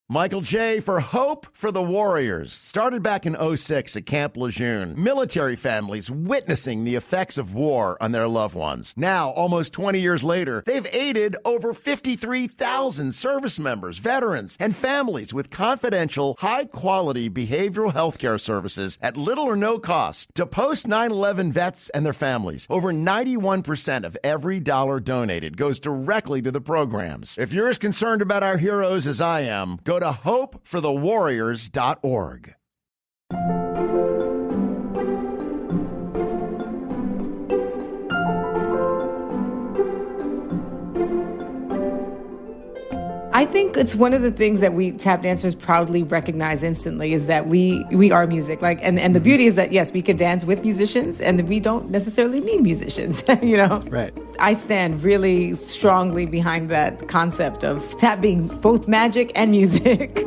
Michael J. for Hope for the Warriors. Started back in '06 at Camp Lejeune. Military families witnessing the effects of war on their loved ones. Now, almost 20 years later, they've aided over 53,000 service members, veterans, and families with confidential, high-quality behavioral health care services at little or no cost to post-9/11 vets and their families. Over 91% of every dollar donated goes directly to the programs. If you're as concerned about our heroes as I am, go to hopeforthewarriors.org. I think it's one of the things that we tap dancers proudly recognize instantly is that we are music. And the beauty is that, yes, we can dance with musicians and we don't necessarily need musicians, you know? Right. I stand really strongly behind that concept of tap being both magic and music.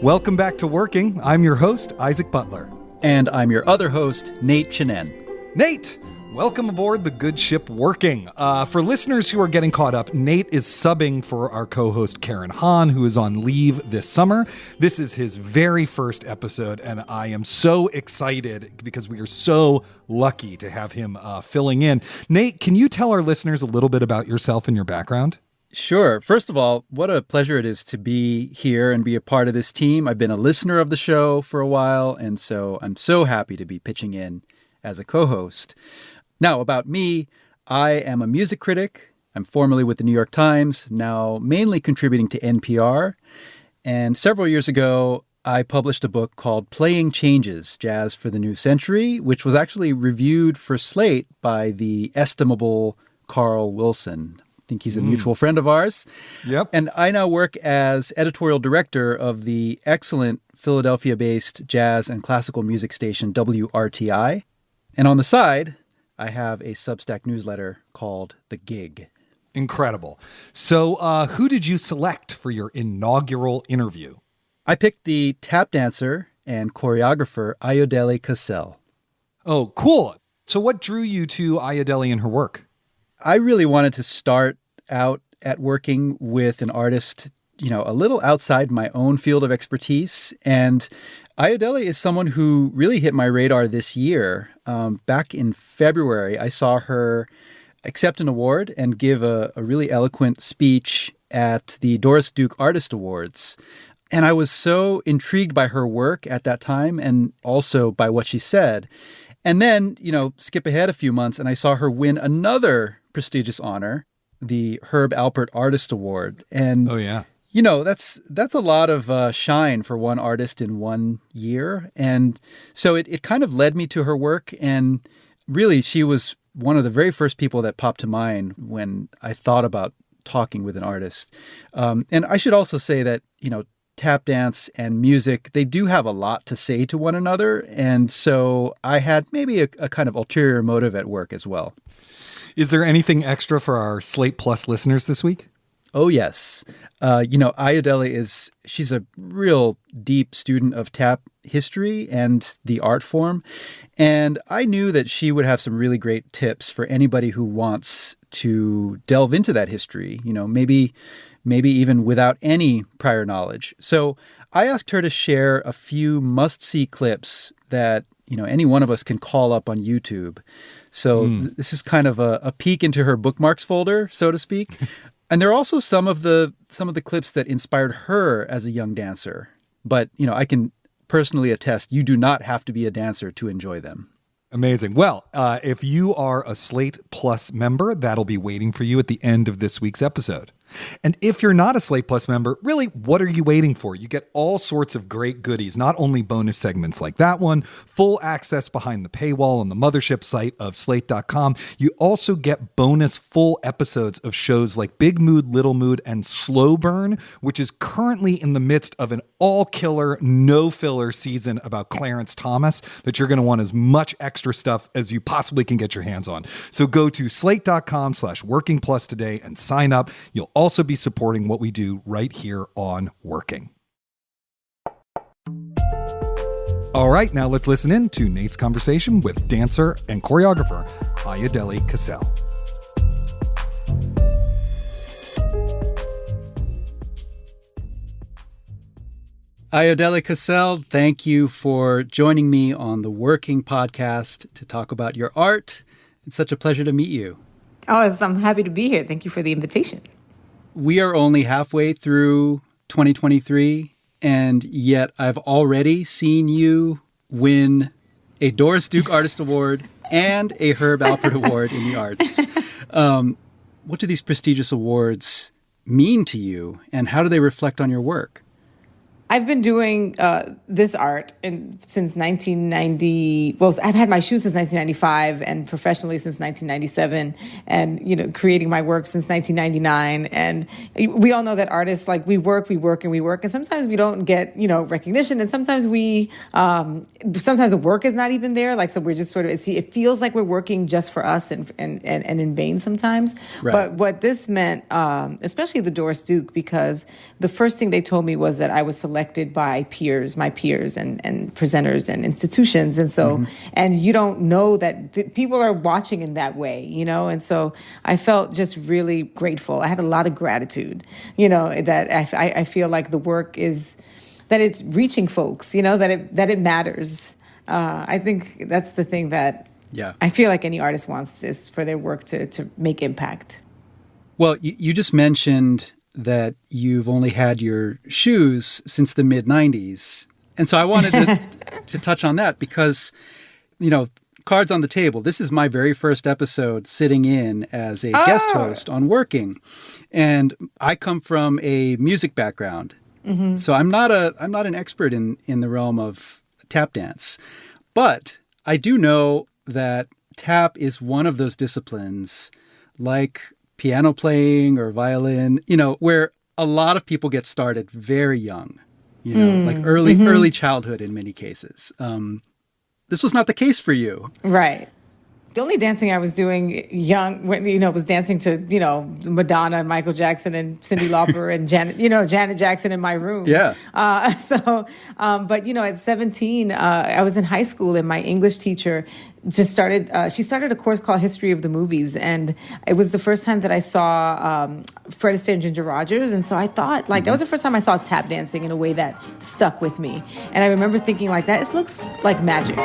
Welcome back to Working. I'm your host, Isaac Butler. And I'm your other host, Nate Chinen. Nate, welcome aboard the good ship Working. For listeners who are getting caught up, Nate is subbing for our co-host Karen Hahn, who is on leave this summer. This is his very first episode, and I am so excited because we are so lucky to have him filling in. Nate, can you tell our listeners a little bit about yourself and your background? Sure. First of all, what a pleasure it is to be here and be a part of this team. I've been a listener of the show for a while, and so I'm so happy to be pitching in as a co-host. Now, about me, I am a music critic. I'm formerly with the New York Times, now mainly contributing to NPR. And several years ago, I published a book called Playing Changes, Jazz for the New Century, which was actually reviewed for Slate by the estimable Carl Wilson. I think he's a mutual friend of ours. Yep. And I now work as editorial director of the excellent Philadelphia-based jazz and classical music station WRTI. And on the side, I have a Substack newsletter called The Gig. Incredible. So who did you select for your inaugural interview? I picked the tap dancer and choreographer Ayodele Casel. Oh, cool. So what drew you to Ayodele and her work? I really wanted to start out at working with an artist, you know, a little outside my own field of expertise. And Ayodele is someone who really hit my radar this year. Back in February, I saw her accept an award and give a really eloquent speech at the Doris Duke Artist Awards. And I was so intrigued by her work at that time and also by what she said. And then, you know, skip ahead a few months and I saw her win another prestigious honor, the Herb Alpert Artist Award. And, oh, yeah. You know, that's a lot of shine for one artist in 1 year. And so it kind of led me to her work. And really, she was one of the very first people that popped to mind when I thought about talking with an artist. And I should also say that, you know, tap dance and music, they do have a lot to say to one another. And so I had maybe a kind of ulterior motive at work as well. Is there anything extra for our Slate Plus listeners this week? Oh, yes. You know, Ayodele she's a real deep student of tap history and the art form. And I knew that she would have some really great tips for anybody who wants to delve into that history, you know, maybe even without any prior knowledge. So I asked her to share a few must-see clips that, you know, any one of us can call up on YouTube. So this is kind of a peek into her bookmarks folder, so to speak. And there are also some of the clips that inspired her as a young dancer. But, you know, I can personally attest, you do not have to be a dancer to enjoy them. Amazing. Well, if you are a Slate Plus member, that'll be waiting for you at the end of this week's episode. And if you're not a Slate Plus member, really, what are you waiting for? You get all sorts of great goodies, not only bonus segments like that one, full access behind the paywall on the mothership site of slate.com. You also get bonus full episodes of shows like Big Mood, Little Mood, and Slow Burn, which is currently in the midst of an all-killer, no-filler season about Clarence Thomas that you're going to want as much extra stuff as you possibly can get your hands on. So go to slate.com/workingplus today and sign up. You'll also be supporting what we do right here on Working. All right, now let's listen in to Nate's conversation with dancer and choreographer Ayodele Casel. Ayodele Casel, thank you for joining me on the Working Podcast to talk about your art. It's such a pleasure to meet you. Oh, I'm happy to be here. Thank you for the invitation. We are only halfway through 2023, and yet I've already seen you win a Doris Duke Artist Award and a Herb Alpert Award in the arts. What do these prestigious awards mean to you, and how do they reflect on your work? I've been doing this art since 1990. Well, I've had my shoes since 1995 and professionally since 1997 and, creating my work since 1999. And we all know that artists, like, we work. And sometimes we don't get, recognition. And sometimes sometimes the work is not even there. Like, so we're just it feels like we're working just for us and in vain sometimes. Right. But what this meant, especially the Doris Duke, because the first thing they told me was that I was selected by my peers and presenters and institutions. And so, and you don't know that people are watching in that way, and so I felt just really grateful. I had a lot of gratitude, that I feel like the work that it's reaching folks, that it matters. I think that's the thing that I feel like any artist wants, is for their work to make impact. Well, you just mentioned that you've only had your shoes since the mid-90s. And so I wanted to touch on that because, cards on the table. This is my very first episode sitting in as a guest host on Working. And I come from a music background. Mm-hmm. So I'm not an expert in the realm of tap dance. But I do know that tap is one of those disciplines, like piano playing or violin, where a lot of people get started very young, like early childhood in many cases. This was not the case for you. Right. The only dancing I was doing young, was dancing to, Madonna, Michael Jackson, and Cyndi Lauper, and Janet Jackson in my room. Yeah. But at 17, I was in high school, and my English teacher just started a course called History of the Movies. And it was the first time that I saw Fred Astaire and Ginger Rogers. And so I thought, that was the first time I saw tap dancing in a way that stuck with me. And I remember thinking, that looks like magic.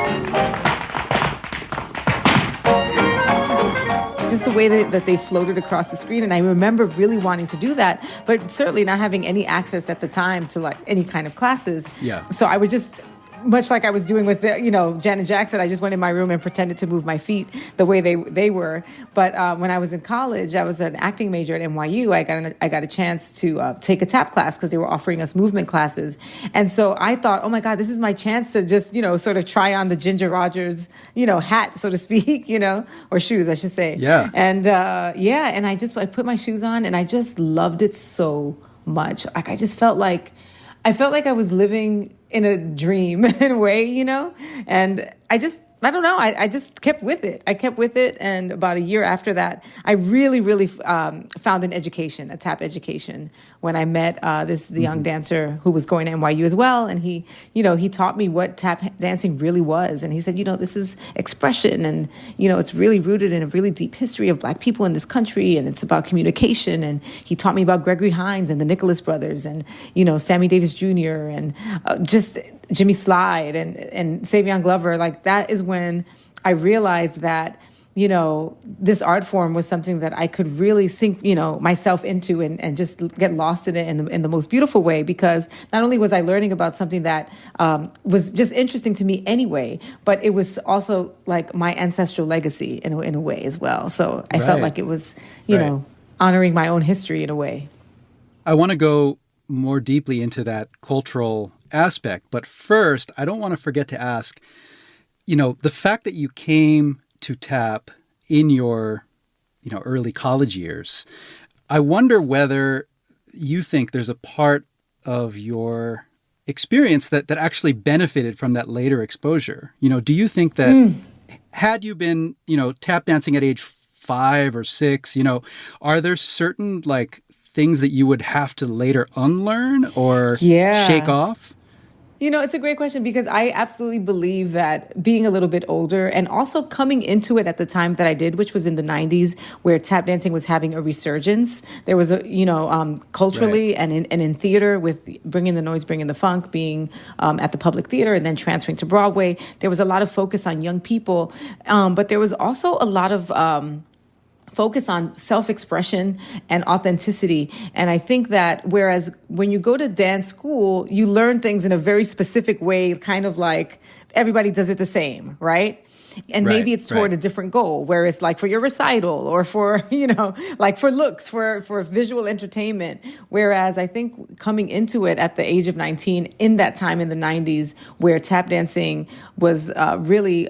Just the way that they floated across the screen. And I remember really wanting to do that, but certainly not having any access at the time to any kind of classes. Yeah. So I would just, much like I was doing with Janet Jackson, I just went in my room and pretended to move my feet the way they were. But when I was in college, I was an acting major at NYU. I got a chance to take a tap class because they were offering us movement classes. And so I thought, oh my God, this is my chance to just, sort of try on the Ginger Rogers, hat, so to speak, or shoes, I should say. Yeah. And and I put my shoes on and I just loved it so much. I just felt like I was living in a dream in a way, and I don't know. I just kept with it. And about a year after that, I really, really found an education, a tap education, when I met the young dancer who was going to NYU as well. And he taught me what tap dancing really was. And he said, this is expression. And, it's really rooted in a really deep history of Black people in this country. And it's about communication. And he taught me about Gregory Hines and the Nicholas Brothers and, Sammy Davis Jr. and just Jimmy Slide and Savion Glover. That is when I realized that, this art form was something that I could really sink, myself into and just get lost in it in the most beautiful way, because not only was I learning about something that was just interesting to me anyway, but it was also like my ancestral legacy in a way as well. So I felt like it was, honoring my own history in a way. I want to go more deeply into that cultural aspect. But first, I don't want to forget to ask, the fact that you came to tap in your, early college years, I wonder whether you think there's a part of your experience that actually benefited from that later exposure. Do you think that had you been, tap dancing at age 5 or 6, are there certain things that you would have to later unlearn or shake off? It's a great question because I absolutely believe that being a little bit older and also coming into it at the time that I did, which was in the 90s, where tap dancing was having a resurgence. There was culturally and in theater, with Bringing the Noise, Bringing the Funk being at the Public Theater and then transferring to Broadway. There was a lot of focus on young people, but there was also a lot of focus on self-expression and authenticity. And I think that whereas when you go to dance school, you learn things in a very specific way, kind of like everybody does it the same, right? And maybe it's toward a different goal, where it's like for your recital or for, like for looks, for visual entertainment. Whereas I think coming into it at the age of 19, in that time in the 90s, where tap dancing was really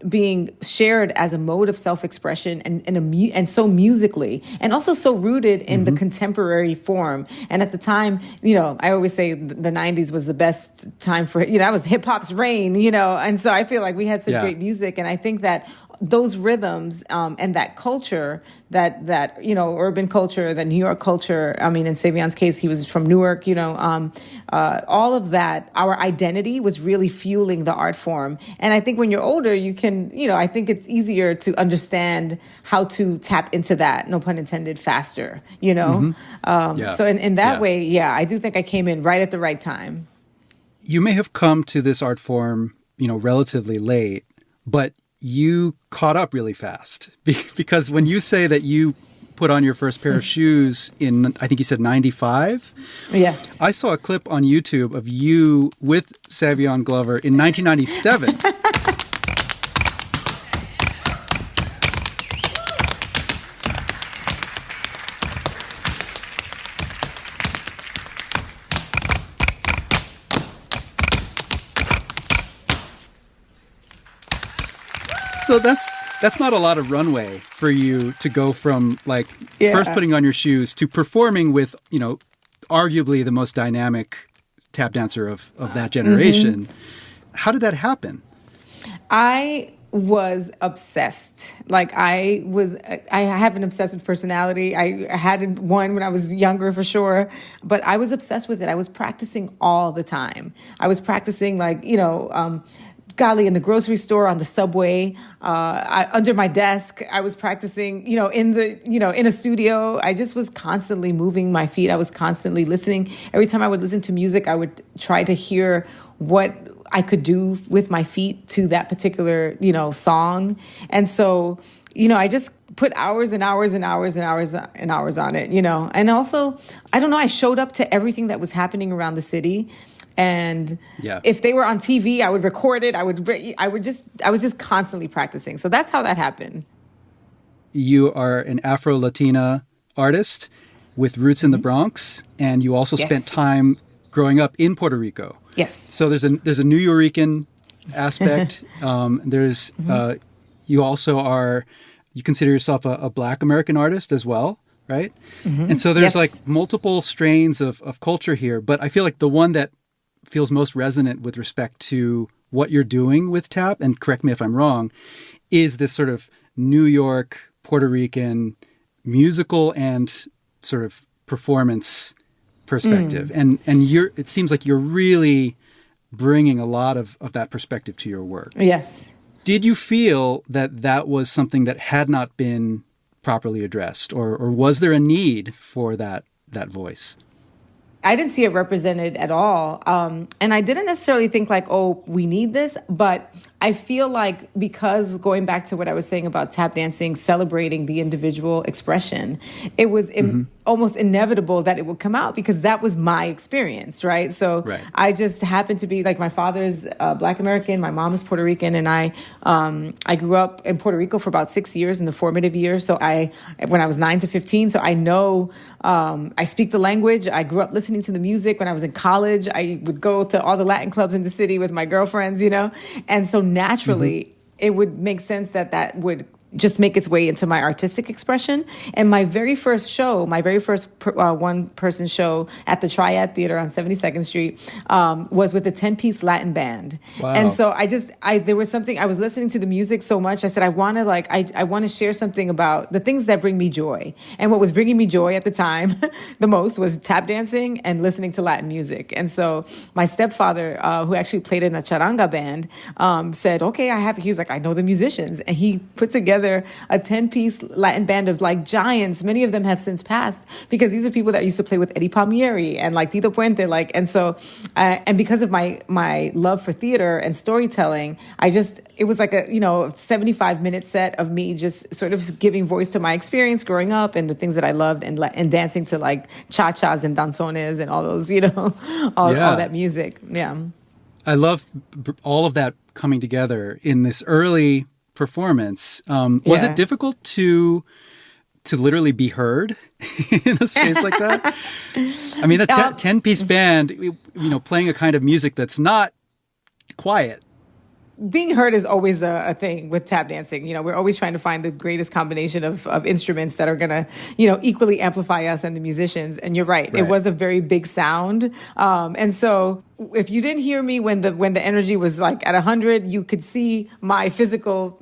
being shared as a mode of self-expression and so musically, and also so rooted in the contemporary form. And at the time, I always say the 90s was the best time for, that was hip hop's reign, and so I feel like we had such great music. And I think that those rhythms and that culture, that urban culture, that New York culture, in Savion's case, he was from Newark, all of that, our identity was really fueling the art form. And I think when you're older, you can, I think it's easier to understand how to tap into that, no pun intended, faster, So in that way, I do think I came in right at the right time. You may have come to this art form, relatively late, but you caught up really fast because when you say that you put on your first pair of shoes in, I think you said 95? Yes. I saw a clip on YouTube of you with Savion Glover in 1997. So that's not a lot of runway for you to go from first putting on your shoes to performing with, arguably the most dynamic tap dancer of that generation. How did that happen? I was obsessed. I have an obsessive personality. I had one when I was younger for sure, but I was obsessed with it. I was practicing all the time. I was practicing golly, in the grocery store, on the subway, under my desk. I was practicing, in a studio. I just was constantly moving my feet. I was constantly listening. Every time I would listen to music, I would try to hear what I could do with my feet to that particular, song. And so, I just put hours and hours and hours and hours and hours on it, And also, I don't know, I showed up to everything that was happening around the city. And if they were on TV, I would record it. I was just constantly practicing. So that's how that happened. You are an Afro-Latina artist with roots in the Bronx, and you also spent time growing up in Puerto Rico. Yes. So there's a New Yorican aspect. You also you consider yourself a Black American artist as well, right? And so there's multiple strains of culture here, but I feel like the one that feels most resonant with respect to what you're doing with tap, and correct me if I'm wrong, is this sort of New York, Puerto Rican musical and sort of performance perspective. And it seems like you're really bringing a lot of that perspective to your work. Yes. Did you feel that was something that had not been properly addressed, or was there a need for that voice? I didn't see it represented at all. And I didn't necessarily think we need this, but I feel like, because going back to what I was saying about tap dancing, celebrating the individual expression, it was almost inevitable that it would come out, because that was my experience, right? So I just happened to be my father's Black American, my mom is Puerto Rican, and I grew up in Puerto Rico for about 6 years in the formative years. So when I was 9 to 15, so I know, I speak the language. I grew up listening to the music. When I was in college, I would go to all the Latin clubs in the city with my girlfriends, and so naturally it would make sense that would just make its way into my artistic expression. And my very first show, one-person show at the Triad Theater on 72nd Street was with a 10-piece Latin band. Wow. And so there was something, I was listening to the music so much, I said, I want to share something about the things that bring me joy. And what was bringing me joy at the time the most was tap dancing and listening to Latin music. And so my stepfather, who actually played in a charanga band, said, okay, he's like, I know the musicians. And he put together a 10-piece Latin band of like giants. Many of them have since passed because these are people that used to play with Eddie Palmieri and like Tito Puente. And so, and because of my love for theater and storytelling, it was like a 75-minute set of me just sort of giving voice to my experience growing up and the things that I loved and dancing to like cha-chas and danzones and all those, all that music. Yeah. I love all of that coming together in this early performance. Was it difficult to literally be heard in a space like that? I mean, a 10-piece band, playing a kind of music that's not quiet. Being heard is always a thing with tap dancing. We're always trying to find the greatest combination of instruments that are going to, equally amplify us and the musicians. And you're right. It was a very big sound. And so if you didn't hear me when the energy was like at 100, you could see my physical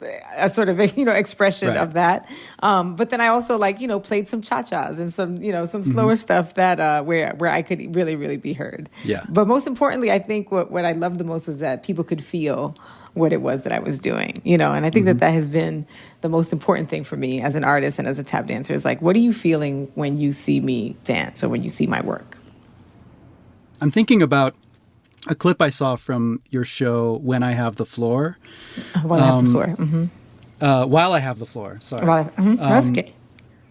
sort of, expression of that. But then I also played some cha-chas and some slower stuff that, where I could really, really be heard. Yeah. But most importantly, I think what I loved the most was that people could feel what it was that I was doing, and I think that has been the most important thing for me as an artist and as a tap dancer is like, what are you feeling when you see me dance or when you see my work? I'm thinking about a clip I saw from your show, When I Have the Floor. While I Have the Floor. Mm-hmm. While I Have the Floor, sorry. That's okay.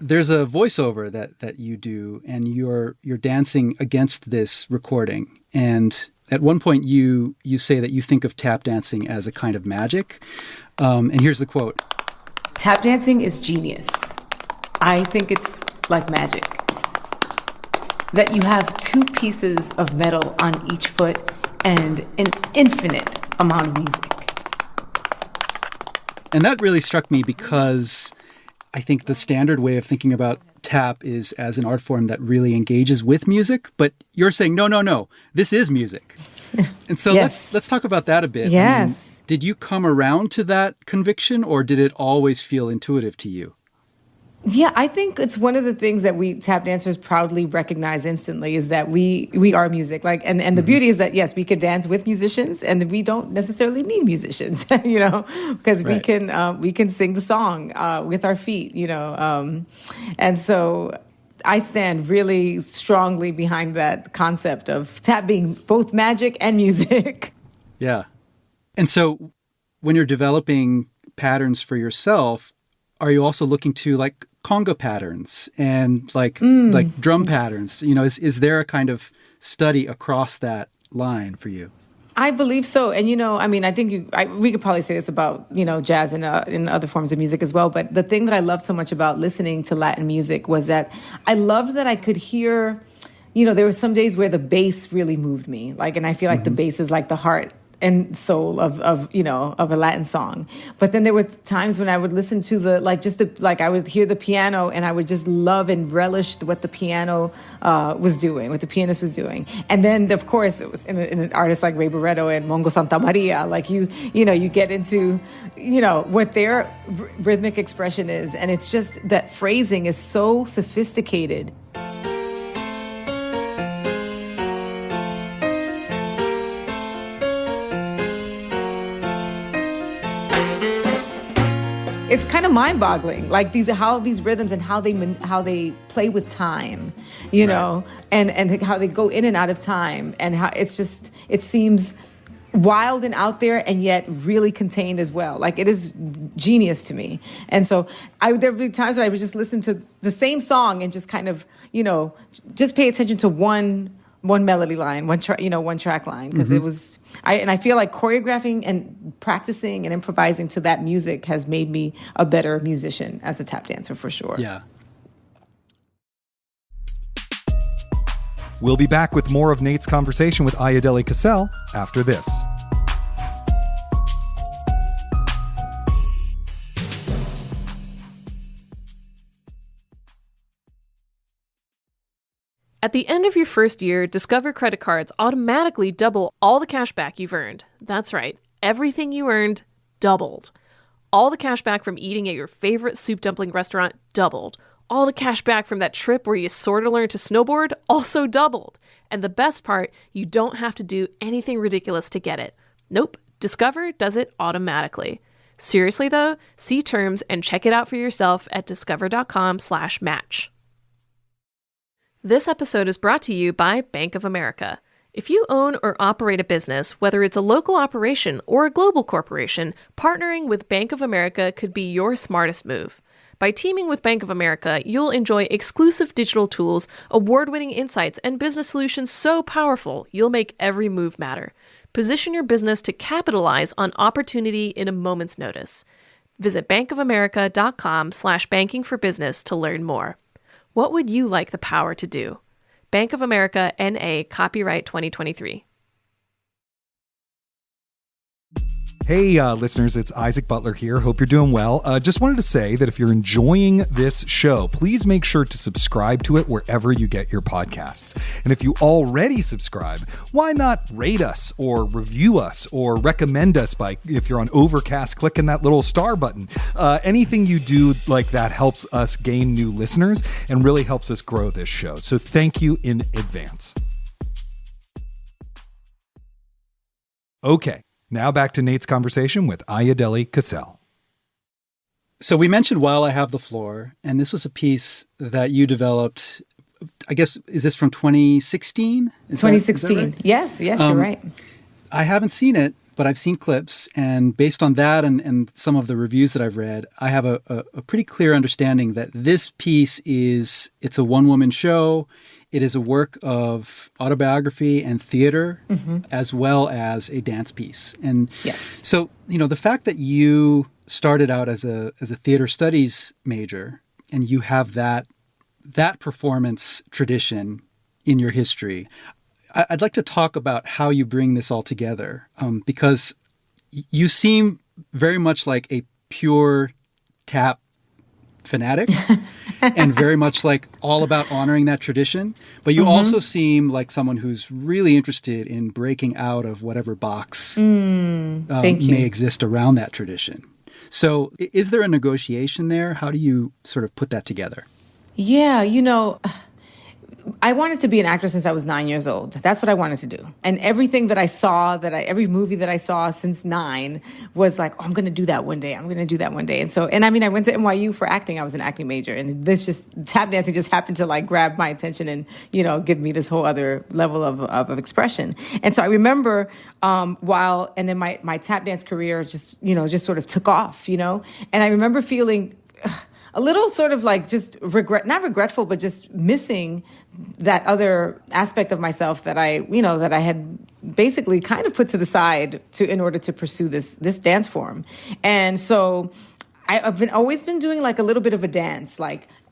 There's a voiceover that you do, and you're dancing against this recording. And at one point, you say that you think of tap dancing as a kind of magic. And here's the quote. Tap dancing is genius. I think it's like magic. That you have two pieces of metal on each foot and an infinite amount of music. And that really struck me because I think the standard way of thinking about tap is as an art form that really engages with music, but you're saying, no, this is music. And so let's talk about that a bit. Yes. I mean, did you come around to that conviction, or did it always feel intuitive to you? Yeah, I think it's one of the things that we tap dancers proudly recognize instantly is that we are music. And the beauty is that, yes, we could dance with musicians and we don't necessarily need musicians, because we can sing the song with our feet, and so I stand really strongly behind that concept of tap being both magic and music. Yeah. And so when you're developing patterns for yourself, are you also looking to like conga patterns and like drum patterns? Is there a kind of study across that line for you? I believe so. And, I think we could probably say this about, jazz and in other forms of music as well. But the thing that I loved so much about listening to Latin music was that I loved that I could hear, there were some days where the bass really moved me. And I feel like the bass is like the heart and soul of a Latin song. But then there were times when I would listen to I would hear the piano and I would just love and relish what the piano was doing, what the pianist was doing. And then, of course, it was in an artist like Ray Barretto and Mongo Santa Maria, you get into, what their rhythmic expression is. And it's just that phrasing is so sophisticated. It's kind of mind-boggling, how these rhythms and how they play with time, know, and how they go in and out of time, and how it seems wild and out there, and yet really contained as well. It is genius to me. And so there would be times where I would just listen to the same song and just kind of, just pay attention to one melody line, one track line, because it was. I feel like choreographing and practicing and improvising to that music has made me a better musician as a tap dancer for sure. Yeah. We'll be back with more of Nate's conversation with Ayodele Casel after this. At the end of your first year, Discover credit cards automatically double all the cash back you've earned. That's right. Everything you earned doubled. All the cash back from eating at your favorite soup dumpling restaurant doubled. All the cash back from that trip where you sort of learned to snowboard also doubled. And the best part, you don't have to do anything ridiculous to get it. Nope, Discover does it automatically. Seriously though, see terms and check it out for yourself at discover.com/match. This episode is brought to you by Bank of America. If you own or operate a business, whether it's a local operation or a global corporation, partnering with Bank of America could be your smartest move. By teaming with Bank of America, you'll enjoy exclusive digital tools, award-winning insights, and business solutions so powerful, you'll make every move matter. Position your business to capitalize on opportunity in a moment's notice. Visit bankofamerica.com/bankingforbusiness to learn more. What would you like the power to do? Bank of America, N.A., copyright 2023. Hey, listeners, it's Isaac Butler here. Hope you're doing well. Just wanted to say that if you're enjoying this show, please make sure to subscribe to it wherever you get your podcasts. And if you already subscribe, why not rate us or review us or recommend us by, if you're on Overcast, clicking that little star button. Anything you do like that helps us gain new listeners and really helps us grow this show. So thank you in advance. Okay. Now back to Nate's conversation with Ayodele Casel. So we mentioned While I Have the Floor, and this was a piece that you developed, I guess, is this from 2016? 2016. Right? Yes, you're right. I haven't seen it, but I've seen clips. And based on that and some of the reviews that I've read, I have a pretty clear understanding that this piece it's a one-woman show. It is a work of autobiography and theater, as well as a dance piece. And yes. So, the fact that you started out as a theater studies major and you have that performance tradition in your history, I'd like to talk about how you bring this all together, because you seem very much like a pure tap fanatic and very much like all about honoring that tradition. But you also seem like someone who's really interested in breaking out of whatever box may exist around that tradition. So is there a negotiation there? How do you sort of put that together? Yeah, I wanted to be an actor since I was 9 years old. That's what I wanted to do. And everything that I saw, every movie that I saw since 9 was like, oh, I'm going to do that one day. I'm going to do that one day. And I went to NYU for acting. I was an acting major. And tap dancing just happened to grab my attention and, give me this whole other level of expression. And so I remember then my tap dance career just sort of took off, and I remember feeling a little sort of just not regretful, but just missing that other aspect of myself that I had basically kind of put to the side in order to pursue this dance form. And so I've always been doing a little bit of a dance,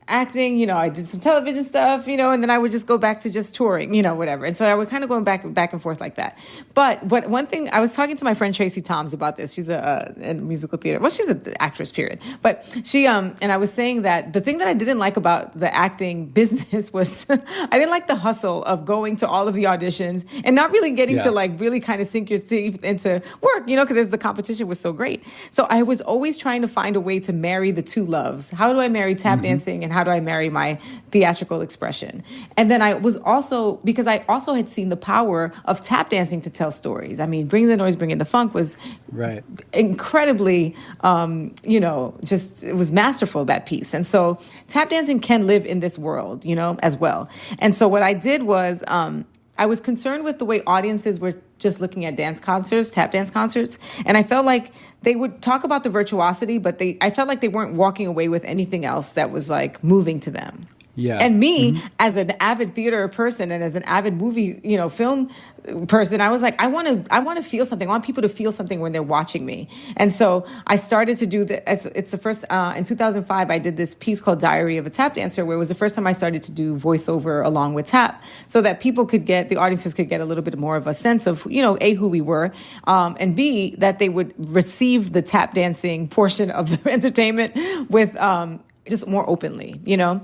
acting, I did some television stuff, and then I would just go back to just touring, whatever. And so I would kind of go back and forth like that. But one thing, I was talking to my friend Tracy Toms about this. She's in musical theater. Well, she's an actress, period. But she, and I was saying that the thing that I didn't like about the acting business was I didn't like the hustle of going to all of the auditions and not really getting to really kind of sink your teeth into work, because the competition was so great. So I was always trying to find a way to marry the two loves. How do I marry tap dancing and how do I marry my theatrical expression? And then I was also, because I also had seen the power of tap dancing to tell stories. I mean, Bring the Noise, Bring in the Funk was incredibly, it was masterful, that piece. And so tap dancing can live in this world, as well. And so what I did was, I was concerned with the way audiences were just looking at dance concerts, tap dance concerts. And I felt like they would talk about the virtuosity, but I felt like they weren't walking away with anything else that was moving to them. Yeah. And me, as an avid theater person and as an avid movie, film person, I was like, I want to feel something. I want people to feel something when they're watching me. And so I started to do it's the first, in 2005, I did this piece called Diary of a Tap Dancer, where it was the first time I started to do voiceover along with tap, so that the audiences could get a little bit more of a sense of, A, who we were, and B, that they would receive the tap dancing portion of the entertainment with, just more openly, Yeah.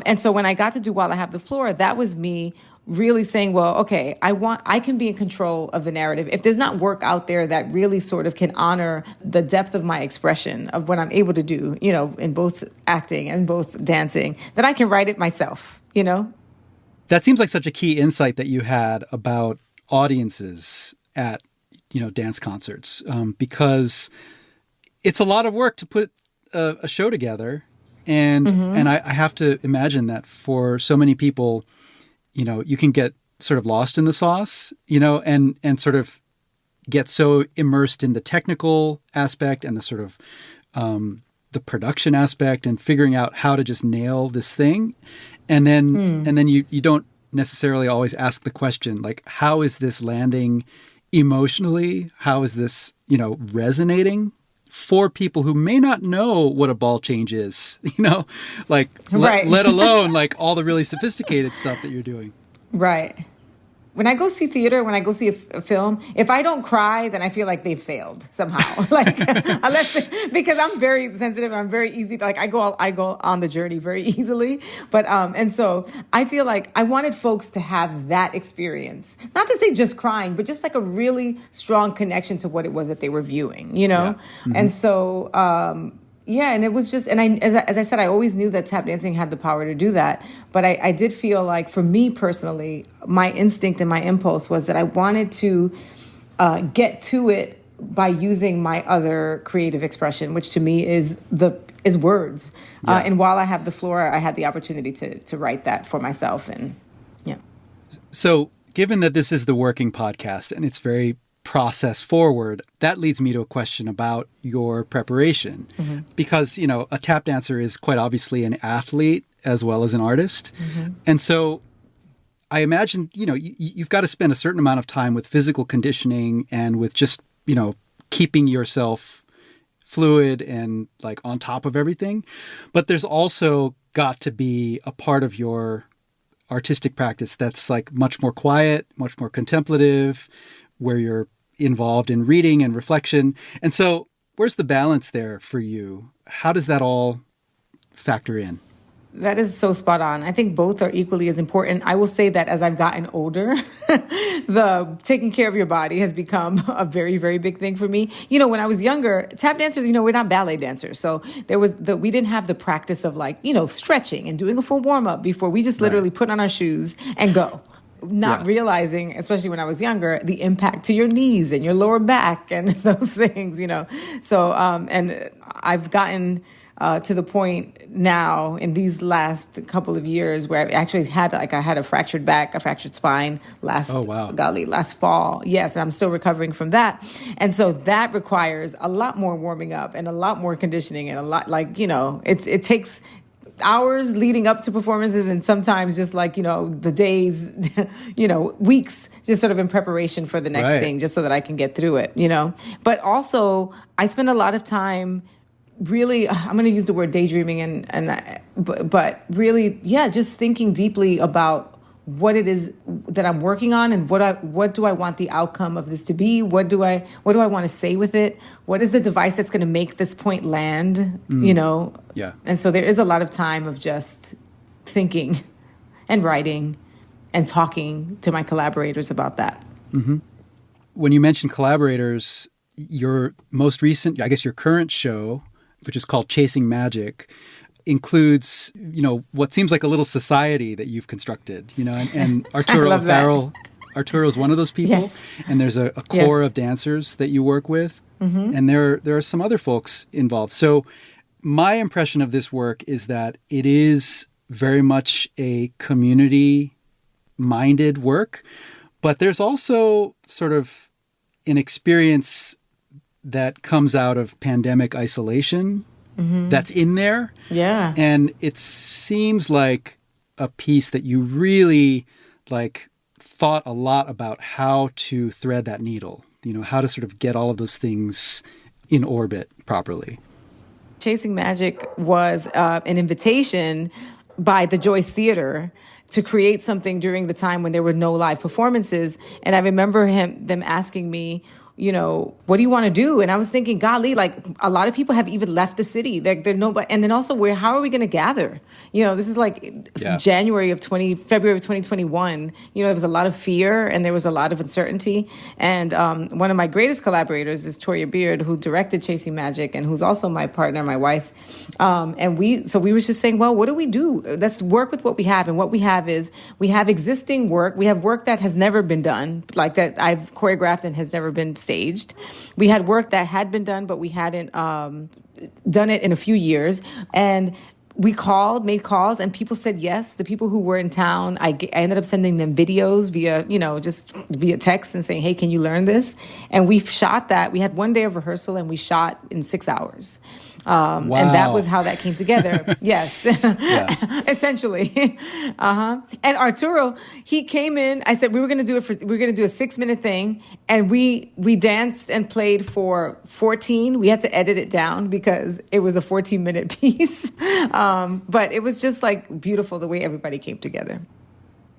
And so when I got to do While I Have the Floor, that was me really saying, well, okay, I can be in control of the narrative. If there's not work out there that really sort of can honor the depth of my expression of what I'm able to do, in both acting and both dancing, then I can write it myself, That seems like such a key insight that you had about audiences at, dance concerts, because it's a lot of work to put a show together. And I have to imagine that for so many people, you can get sort of lost in the sauce, and sort of get so immersed in the technical aspect and the sort of the production aspect and figuring out how to just nail this thing. And then you don't necessarily always ask the question, like, how is this landing emotionally? How is this, resonating for people who may not know what a ball change is, like, Right. let alone like all the really sophisticated stuff that you're doing. Right. When I go see theater, when I go see a film, if I don't cry, then I feel like they failed somehow. Because I'm very sensitive, I'm very easy to, I go on the journey very easily. But and so I feel like I wanted folks to have that experience, not to say just crying, but just like a really strong connection to what it was that they were viewing, Yeah. Mm-hmm. And so and it was just, and as I said, I always knew that tap dancing had the power to do that. But I did feel like, for me personally, my instinct and my impulse was that I wanted to get to it by using my other creative expression, which to me is words. Yeah. And While I Have the Floor, I had the opportunity to write that for myself. And yeah. So given that this is the working podcast and it's very process forward, that leads me to a question about your preparation. Because, a tap dancer is quite obviously an athlete as well as an artist. And so I imagine, you've got to spend a certain amount of time with physical conditioning and with just, keeping yourself fluid and like on top of everything. But there's also got to be a part of your artistic practice that's like much more quiet, much more contemplative, where you're involved in reading and reflection. And so where's the balance there for you? How does that all factor in? That is so spot on. I think both are equally as important. I will say that as I've gotten older, the taking care of your body has become a very, very big thing for me. When I was younger, tap dancers, we're not ballet dancers. So we didn't have the practice of stretching and doing a full warm up before. We just literally put on our shoes and go. Not realizing, especially when I was younger, the impact to your knees and your lower back and those things, So, and I've gotten to the point now in these last couple of years where I've actually had, I had a fractured back, a fractured spine last fall. Yes, and I'm still recovering from that. And so that requires a lot more warming up and a lot more conditioning and a lot, it takes hours leading up to performances and sometimes just the days, weeks, just sort of in preparation for the next thing, just so that I can get through it, But also I spend a lot of time really, I'm going to use the word daydreaming but really, just thinking deeply about what it is that I'm working on and what do I want the outcome of this to be? What do I want to say with it? What is the device that's going to make this point land? Yeah. And so there is a lot of time of just thinking and writing and talking to my collaborators about that. Mm-hmm. When you mention collaborators, your most recent, I guess your current show, which is called Chasing Magic, includes, what seems like a little society that you've constructed, and Arturo Farrell. Arturo is one of those people. Yes. And there's a core of dancers that you work with. And there are some other folks involved. So my impression of this work is that it is very much a community-minded work, but there's also sort of an experience that comes out of pandemic isolation that's in there. Yeah. And it seems like a piece that you really thought a lot about how to thread that needle, how to sort of get all of those things in orbit properly. Chasing Magic was an invitation by the Joyce Theater to create something during the time when there were no live performances. And I remember them asking me, what do you want to do? And I was thinking, golly, like a lot of people have even left the city. They're nobody. And then also, how are we going to gather? This is like February of 2021. There was a lot of fear and there was a lot of uncertainty. And one of my greatest collaborators is Toria Beard, who directed Chasing Magic and who's also my partner, my wife. And we were just saying, well, what do we do? Let's work with what we have. And what we have is we have existing work. We have work that has never been done, like that I've choreographed and has never been staged. We had work that had been done, but we hadn't done it in a few years. And we made calls, and people said yes. The people who were in town, I ended up sending them videos just via text and saying, hey, can you learn this? And we shot that. We had one day of rehearsal, and we shot in 6 hours. Wow. And that was how that came together. Yes, essentially. And Arturo, he came in. I said we were going to do a 6-minute thing, and we danced and played for 14. We had to edit it down because it was a 14-minute piece. But it was just like beautiful the way everybody came together.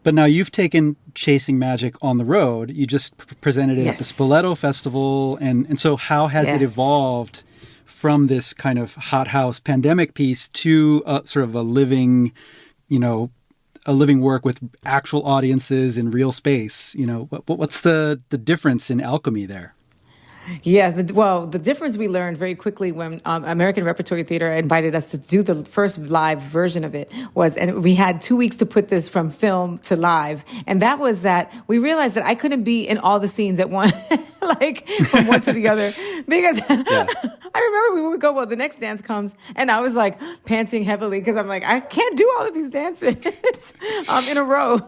But now you've taken Chasing Magic on the road. You just presented it at the Spoleto Festival, and so how has it evolved from this kind of hothouse pandemic piece to sort of a living work with actual audiences in real space? What's the difference in alchemy there? Yeah, the difference we learned very quickly when American Repertory Theater invited us to do the first live version of it and we had 2 weeks to put this from film to live. And that was that we realized that I couldn't be in all the scenes at once, like from one to the other, because I remember we would go, well, the next dance comes, and I was like panting heavily because I'm like, I can't do all of these dances in a row.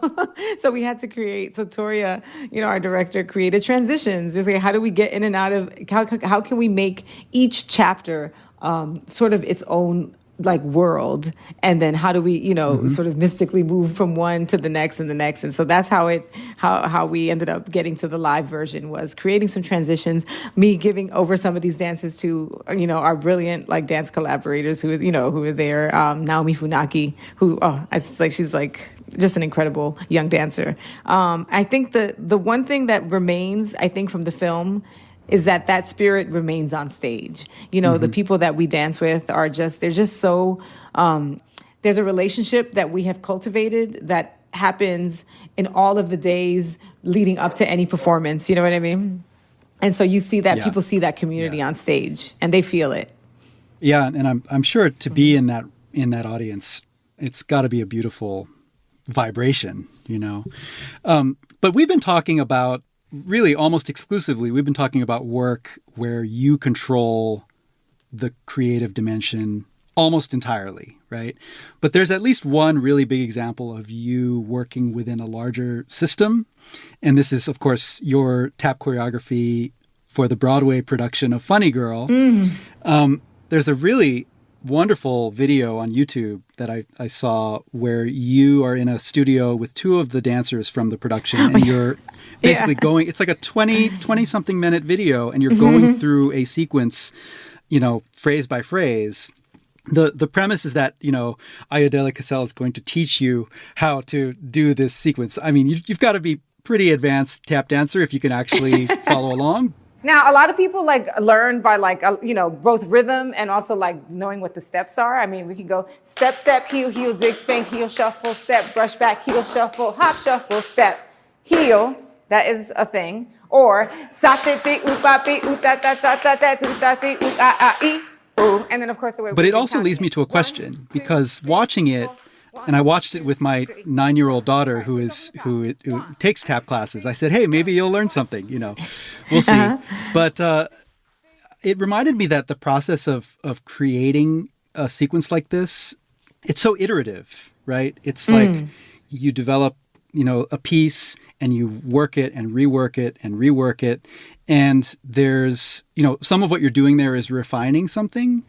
So we had to create, Toria, our director, created transitions. Just like, how do we get in and out of, how can we make each chapter sort of its own like world, and then how do we sort of mystically move from one to the next and the next. And so that's how we ended up getting to the live version, was creating some transitions, me giving over some of these dances to our brilliant like dance collaborators who were there, Naomi Funaki, who she's like just an incredible young dancer. I think the one thing that remains, I think, from the film is that spirit remains on stage. The people that we dance with they're just so, there's a relationship that we have cultivated that happens in all of the days leading up to any performance. You know what I mean? And so you see that people see that community on stage and they feel it. Yeah. And I'm sure to be in that audience, it's got to be a beautiful vibration, but we've been talking about, really almost exclusively, we've been talking about work where you control the creative dimension almost entirely, right? But there's at least one really big example of you working within a larger system. And this is, of course, your tap choreography for the Broadway production of Funny Girl. There's a really wonderful video on YouTube that I saw where you are in a studio with two of the dancers from the production, and you're basically going, it's like a 20 something minute video, and you're going through a sequence, phrase by phrase. The premise is that, Ayodele Casel is going to teach you how to do this sequence. I mean, you've got to be pretty advanced tap dancer if you can actually follow along. Now, a lot of people learn by both rhythm and also knowing what the steps are. I mean, we can go step, step, heel, heel, dig, spank, heel, shuffle, step, brush back, heel, shuffle, hop, shuffle, step, heel. That is a thing. Or sa te ti u pa pi u ta ta ta ta ta tu ta ti u a a i u. And then of course the way. But it also leads me to a question, because watching it, and I watched it with my 9-year-old daughter who takes tap classes. I said, hey, maybe you'll learn something, we'll see. But it reminded me that the process of creating a sequence like this, it's so iterative, right? It's like you develop, a piece and you work it and rework it and rework it. And there's, some of what you're doing there is refining something.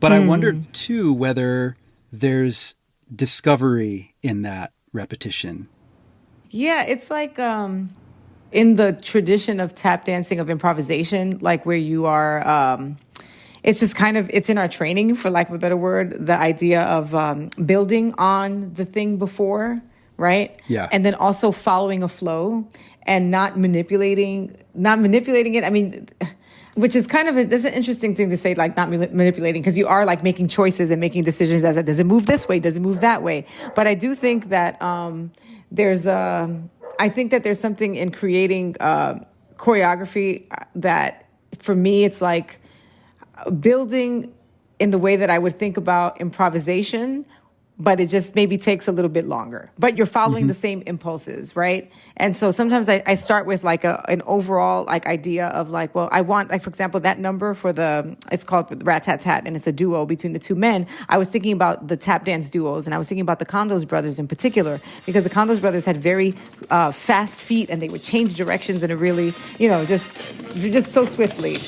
But I wondered too whether there's discovery in that repetition. Yeah, it's like in the tradition of tap dancing, of improvisation, like where you are, it's just kind of, it's in our training, for lack of a better word, the idea of building on the thing before, right? Yeah. And then also following a flow and not manipulating it. I mean, which is kind of that's an interesting thing to say, like not manipulating, because you are like making choices and making decisions as does it move this way? Does it move that way? But I do think that I think that there's something in creating choreography that for me, it's like building in the way that I would think about improvisation, but it just maybe takes a little bit longer. But you're following the same impulses, right? And so sometimes I start with like an overall like idea of like, well, I want, like, for example, that number for it's called Rat Tat Tat, and it's a duo between the two men. I was thinking about the tap dance duos, and I was thinking about the Condos brothers in particular, because the Condos brothers had very fast feet, and they would change directions in a really, just so swiftly.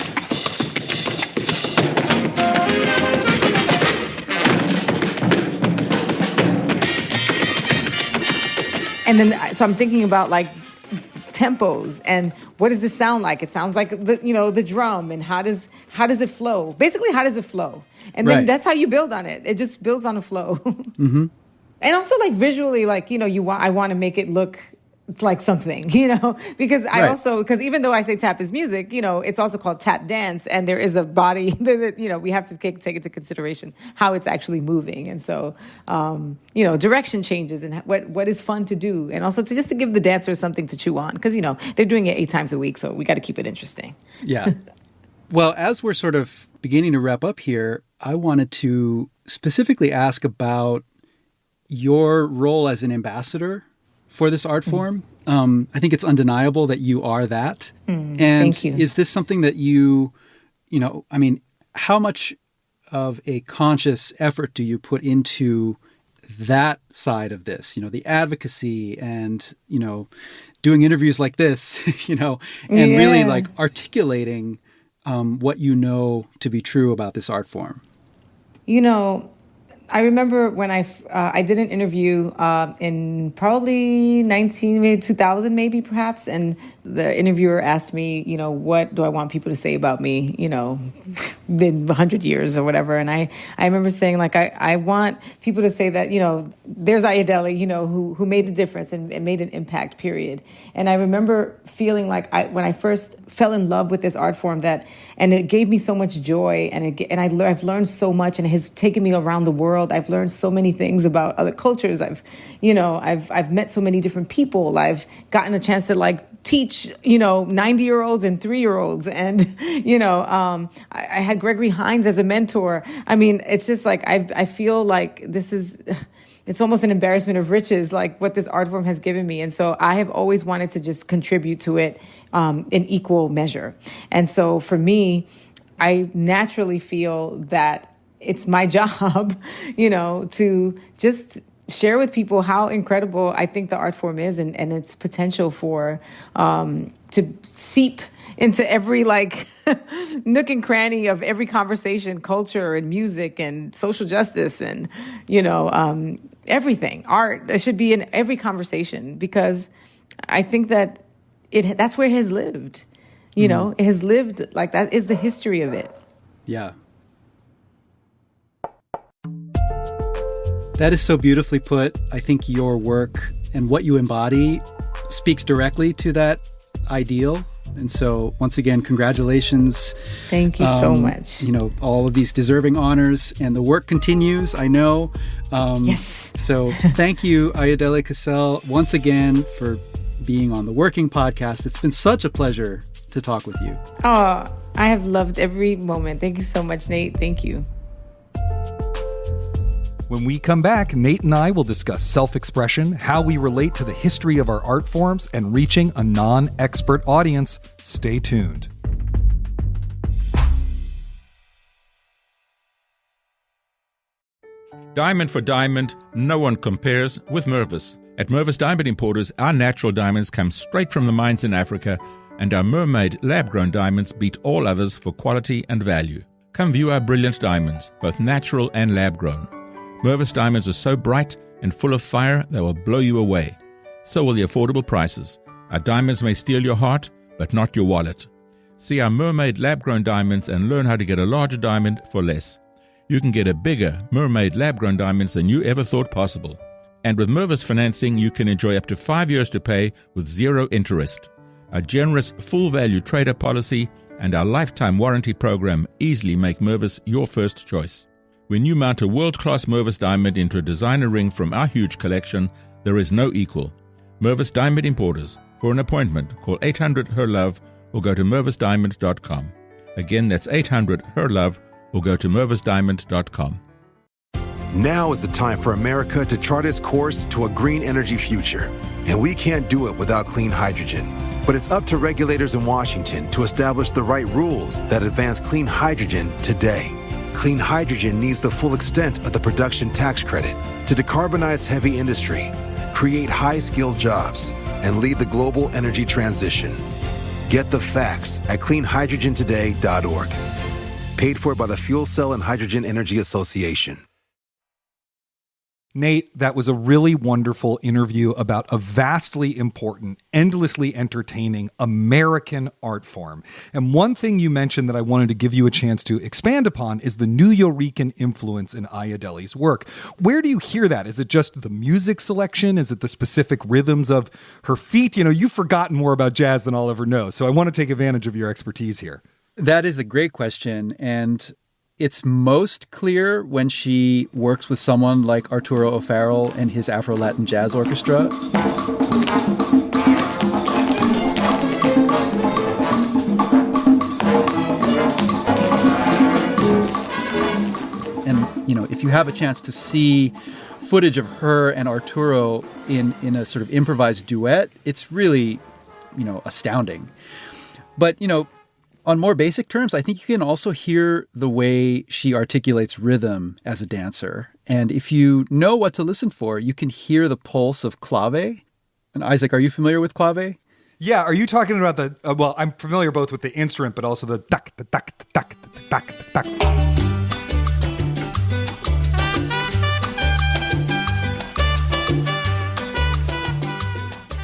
And then, so I'm thinking about like tempos and what does this sound like? It sounds like the drum, and how does it flow? Basically, how does it flow? And then that's how you build on it. It just builds on a flow. Mm-hmm. And also like visually, like, I want to make it look like something, because because even though I say tap is music, it's also called tap dance, and there is a body that, we have to take into consideration how it's actually moving. And so, direction changes and what is fun to do. And also just to give the dancers something to chew on, because, they're doing it 8 times a week. So we got to keep it interesting. Yeah. Well, as we're sort of beginning to wrap up here, I wanted to specifically ask about your role as an ambassador for this art form. I think it's undeniable that you are that. And thank you. Is this something that you how much of a conscious effort do you put into that side of this, the advocacy and, doing interviews like this, and really like articulating what you know to be true about this art form? I remember when I did an interview in probably 2000, maybe perhaps, and the interviewer asked me, what do I want people to say about me, in 100 years or whatever. And I remember saying, like, I want people to say that, there's Ayodele, who made a difference and made an impact, period. And I remember feeling like when I first fell in love with this art form and it gave me so much joy, and I've learned so much, and it has taken me around the world. I've learned so many things about other cultures. I've met so many different people. I've gotten a chance to like teach, 90-year-olds and 3-year-olds. And, I had Gregory Hines as a mentor. I mean, it's just like, I feel like it's almost an embarrassment of riches, like what this art form has given me. And so I have always wanted to just contribute to it in equal measure. And so for me, I naturally feel that it's my job, to just share with people how incredible I think the art form is and its potential for to seep into every like nook and cranny of every conversation, culture and music and social justice and, everything. Art, that should be in every conversation, because I think that that's where it has lived. It has lived, like that is the history of it. Yeah. That is so beautifully put. I think your work and what you embody speaks directly to that ideal. And so, once again, congratulations. Thank you so much. All of these deserving honors, and the work continues, I know. Yes. So thank you, Ayodele Casel, once again for being on the Working Podcast. It's been such a pleasure to talk with you. Oh, I have loved every moment. Thank you so much, Nate. Thank you. When we come back, Nate and I will discuss self-expression, how we relate to the history of our art forms, and reaching a non-expert audience. Stay tuned. Diamond for diamond, no one compares with Mervis. At Mervis Diamond Importers, our natural diamonds come straight from the mines in Africa, and our mermaid lab-grown diamonds beat all others for quality and value. Come view our brilliant diamonds, both natural and lab-grown. Mervis diamonds are so bright and full of fire they will blow you away. So will the affordable prices. Our diamonds may steal your heart, but not your wallet. See our mermaid lab-grown diamonds and learn how to get a larger diamond for less. You can get a bigger mermaid lab-grown diamonds than you ever thought possible. And with Mervis financing, you can enjoy up to 5 years to pay with zero interest. A generous full-value trader policy and our lifetime warranty program easily make Mervis your first choice. When you mount a world-class Mervis diamond into a designer ring from our huge collection, there is no equal. Mervis Diamond Importers. For an appointment, call 800-HER-LOVE or go to mervisdiamond.com. Again, that's 800-HER-LOVE or go to mervisdiamond.com. Now is the time for America to chart its course to a green energy future. And we can't do it without clean hydrogen. But it's up to regulators in Washington to establish the right rules that advance clean hydrogen today. Clean hydrogen needs the full extent of the production tax credit to decarbonize heavy industry, create high-skilled jobs, and lead the global energy transition. Get the facts at cleanhydrogentoday.org. Paid for by the Fuel Cell and Hydrogen Energy Association. Nate, that was a really wonderful interview about a vastly important, endlessly entertaining American art form. And one thing you mentioned that I wanted to give you a chance to expand upon is the Nuyorican influence in Ayodele's work. Where do you hear that? Is it just the music selection? Is it the specific rhythms of her feet? You've forgotten more about jazz than I'll ever know. So I want to take advantage of your expertise here. That is a great question. And it's most clear when she works with someone like Arturo O'Farrill and his Afro-Latin Jazz Orchestra. And, if you have a chance to see footage of her and Arturo in a sort of improvised duet, it's really, astounding. But, on more basic terms, I think you can also hear the way she articulates rhythm as a dancer. And if you know what to listen for, you can hear the pulse of clave. And Isaac, are you familiar with clave? Yeah, are you talking about the, well, I'm familiar both with the instrument, but also the duck, the duck, the duck, the duck, the duck.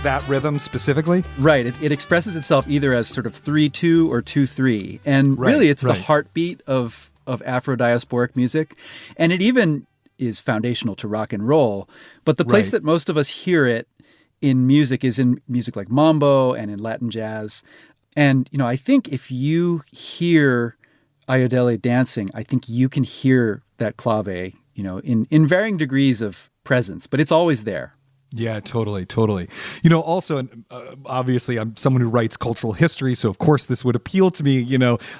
That rhythm specifically? Right. It expresses itself either as sort of 3-2 or 2-3. And really, it's the heartbeat of Afro-diasporic music. And it even is foundational to rock and roll. But the place that most of us hear it in music is in music like mambo and in Latin jazz. And, I think if you hear Ayodele dancing, I think you can hear that clave, in varying degrees of presence. But it's always there. Yeah, totally. Also, obviously, I'm someone who writes cultural history, so of course this would appeal to me.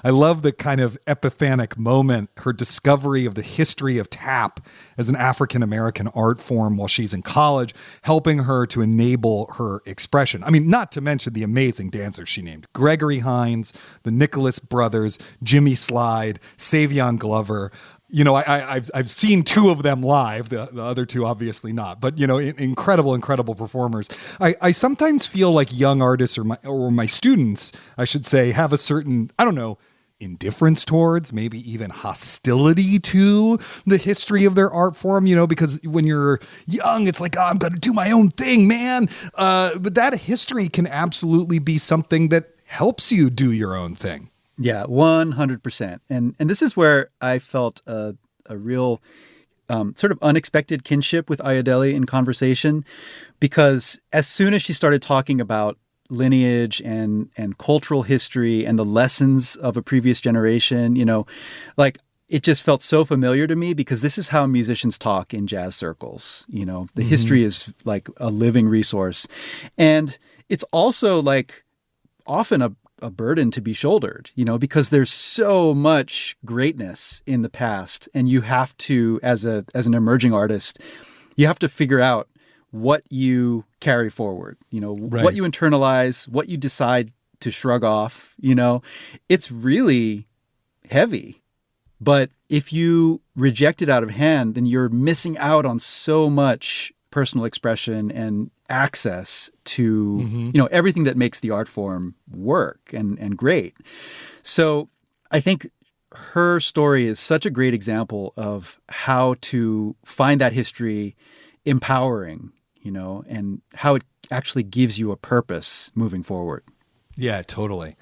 I love the kind of epiphanic moment, her discovery of the history of tap as an African-American art form while she's in college, helping her to enable her expression. I mean, not to mention the amazing dancers she named. Gregory Hines, the Nicholas Brothers, Jimmy Slide, Savion Glover. I've seen two of them live, the other two obviously not, but incredible performers. I sometimes feel like young artists or my students, I should say, have a certain, indifference towards, maybe even hostility to the history of their art form, because when you're young, it's like, I'm going to do my own thing, man. But that history can absolutely be something that helps you do your own thing. Yeah, 100%. And this is where I felt a real sort of unexpected kinship with Ayodele in conversation, because as soon as she started talking about lineage and cultural history and the lessons of a previous generation, it just felt so familiar to me, because this is how musicians talk in jazz circles. The history is like a living resource. And it's also like often a burden to be shouldered, because there's so much greatness in the past, and you have to, as an emerging artist, you have to figure out what you carry forward, what you internalize, what you decide to shrug off, it's really heavy. But if you reject it out of hand, then you're missing out on so much personal expression and access to, everything that makes the art form work and great. So I think her story is such a great example of how to find that history empowering, and how it actually gives you a purpose moving forward. Yeah, totally.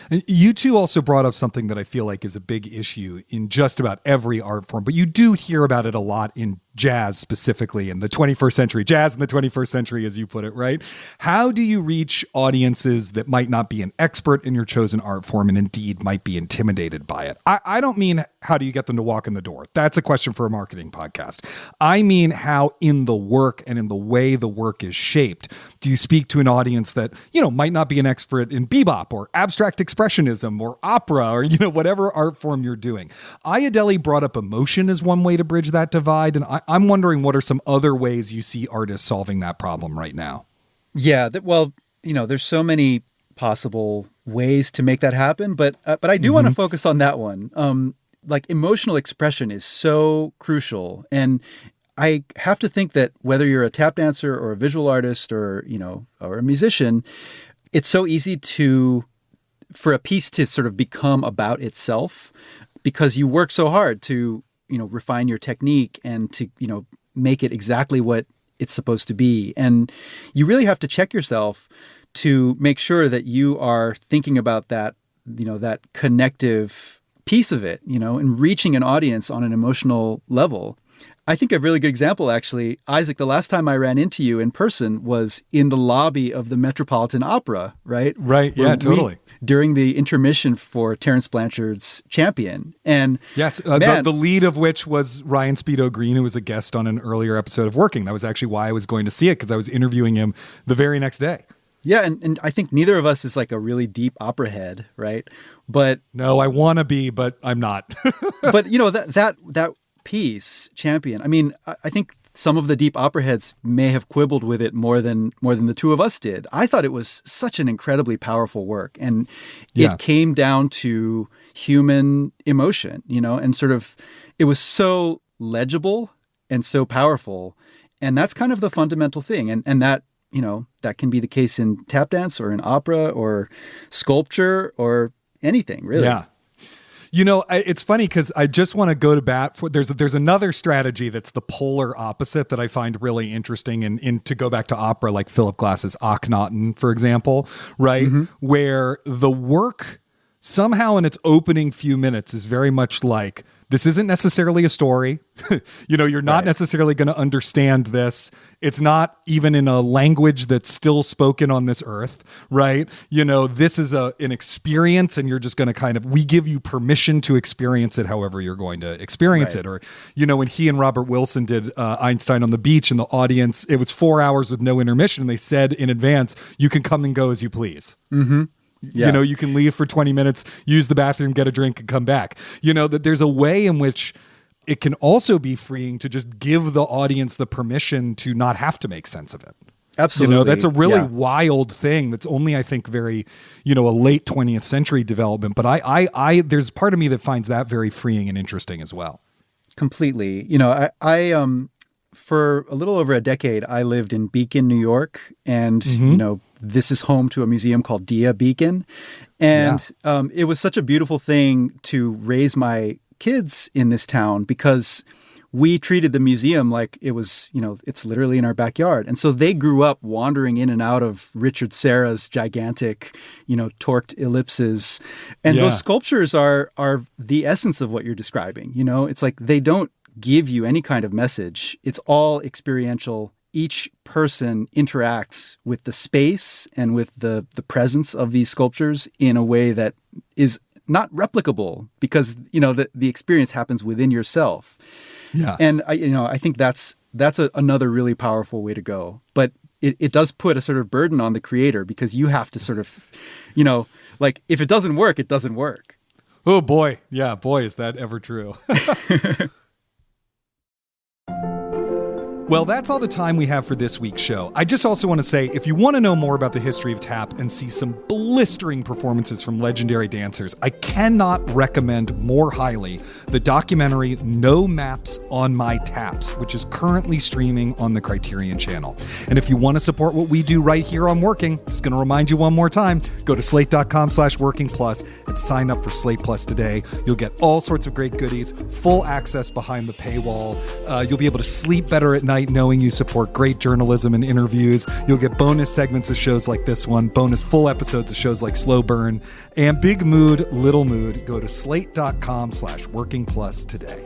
And you two also brought up something that I feel like is a big issue in just about every art form, but you do hear about it a lot in jazz specifically, in the 21st century, jazz in the 21st century, as you put it, right? How do you reach audiences that might not be an expert in your chosen art form and indeed might be intimidated by it? I don't mean how do you get them to walk in the door? That's a question for a marketing podcast. I mean how in the work and in the way the work is shaped, do you speak to an audience that, might not be an expert in bebop or abstract expressionism or opera or, whatever art form you're doing? Ayodele brought up emotion as one way to bridge that divide. And I'm wondering what are some other ways you see artists solving that problem right now? Yeah, there's so many possible ways to make that happen, but I do want to focus on that one. Like emotional expression is so crucial, and I have to think that whether you're a tap dancer or a visual artist or a musician, it's so easy for a piece to sort of become about itself because you work so hard to refine your technique and to, make it exactly what it's supposed to be. And you really have to check yourself to make sure that you are thinking about that, that connective piece of it, and reaching an audience on an emotional level. I think a really good example, actually, Isaac, the last time I ran into you in person was in the lobby of the Metropolitan Opera, right? Right. Yeah, totally. During the intermission for Terence Blanchard's Champion. And yes, the lead of which was Ryan Speedo Green, who was a guest on an earlier episode of Working. That was actually why I was going to see it, because I was interviewing him the very next day. Yeah, and I think neither of us is like a really deep opera head, right? But no, I want to be, but I'm not. But that piece, Champion, I mean, I think some of the deep opera heads may have quibbled with it more than the two of us did. I thought it was such an incredibly powerful work, and it came down to human emotion, and sort of it was so legible and so powerful, and that's kind of the fundamental thing, and that that can be the case in tap dance or in opera or sculpture or anything, really. Yeah. It's funny because I just want to go to bat for there's another strategy that's the polar opposite that I find really interesting, and to go back to opera, like Philip Glass's Akhenaten, for example, right? Where the work somehow in its opening few minutes is very much like, this isn't necessarily a story. You're not necessarily going to understand this. It's not even in a language that's still spoken on this earth, right? This is an experience, and you're just going to we give you permission to experience it however you're going to experience it. Or, when he and Robert Wilson did Einstein on the Beach, and the audience, it was 4 hours with no intermission. And they said in advance, you can come and go as you please. Mm-hmm. Yeah. You can leave for 20 minutes, use the bathroom, get a drink, and come back. That there's a way in which it can also be freeing to just give the audience the permission to not have to make sense of it. Absolutely. That's a really wild thing. That's only, I think, very, a late 20th century development. But I there's part of me that finds that very freeing and interesting as well. Completely. I for a little over a decade, I lived in Beacon, New York, and this is home to a museum called Dia Beacon. And it was such a beautiful thing to raise my kids in this town because we treated the museum like it was, it's literally in our backyard. And so they grew up wandering in and out of Richard Serra's gigantic, torqued ellipses. And those sculptures are the essence of what you're describing. It's like they don't give you any kind of message. It's all experiential. Each person interacts with the space and with the presence of these sculptures in a way that is not replicable because, the experience happens within yourself. Yeah. And I think that's another really powerful way to go. But it does put a sort of burden on the creator because you have to sort of, like if it doesn't work, it doesn't work. Oh boy. Yeah. Boy, is that ever true. Well, that's all the time we have for this week's show. I just also want to say, if you want to know more about the history of tap and see some blistering performances from legendary dancers, I cannot recommend more highly the documentary No Maps on My Taps, which is currently streaming on the Criterion Channel. And if you want to support what we do right here on Working, just going to remind you one more time, go to slate.com/workingplus and sign up for Slate Plus today. You'll get all sorts of great goodies, full access behind the paywall. You'll be able to sleep better at night night knowing you support great journalism and interviews. You'll get bonus segments of shows like this one, bonus full episodes of shows like Slow Burn, and Big Mood, Little Mood. Go to slate.com/workingplus today.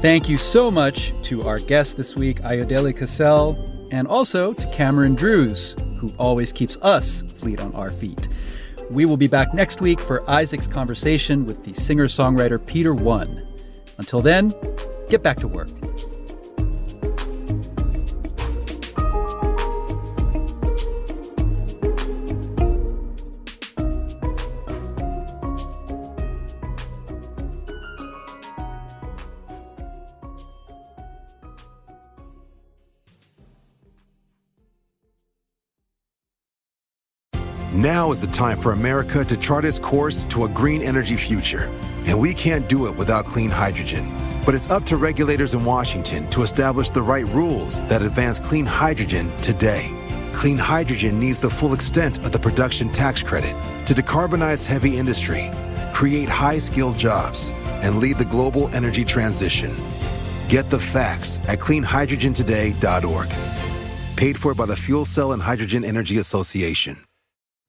Thank you so much to our guest this week, Ayodele Casel, and also to Cameron Drews, who always keeps us fleet on our feet. We will be back next week for Isaac's conversation with the singer-songwriter Peter One. Until then, get back to work. Now is the time for America to chart its course to a green energy future. And we can't do it without clean hydrogen. But it's up to regulators in Washington to establish the right rules that advance clean hydrogen today. Clean hydrogen needs the full extent of the production tax credit to decarbonize heavy industry, create high-skilled jobs, and lead the global energy transition. Get the facts at cleanhydrogentoday.org. Paid for by the Fuel Cell and Hydrogen Energy Association.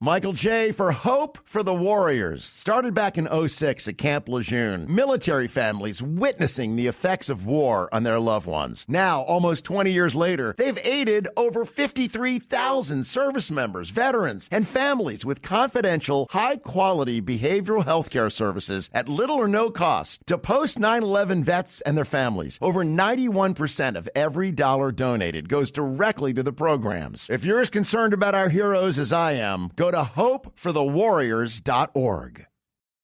Michael J. for Hope for the Warriors. Started back in 06 at Camp Lejeune. Military families witnessing the effects of war on their loved ones. Now, almost 20 years later, they've aided over 53,000 service members, veterans, and families with confidential, high-quality behavioral health care services at little or no cost to post-9/11 vets and their families. Over 91% of every dollar donated goes directly to the programs. If you're as concerned about our heroes as I am, go to hopeforthewarriors.org.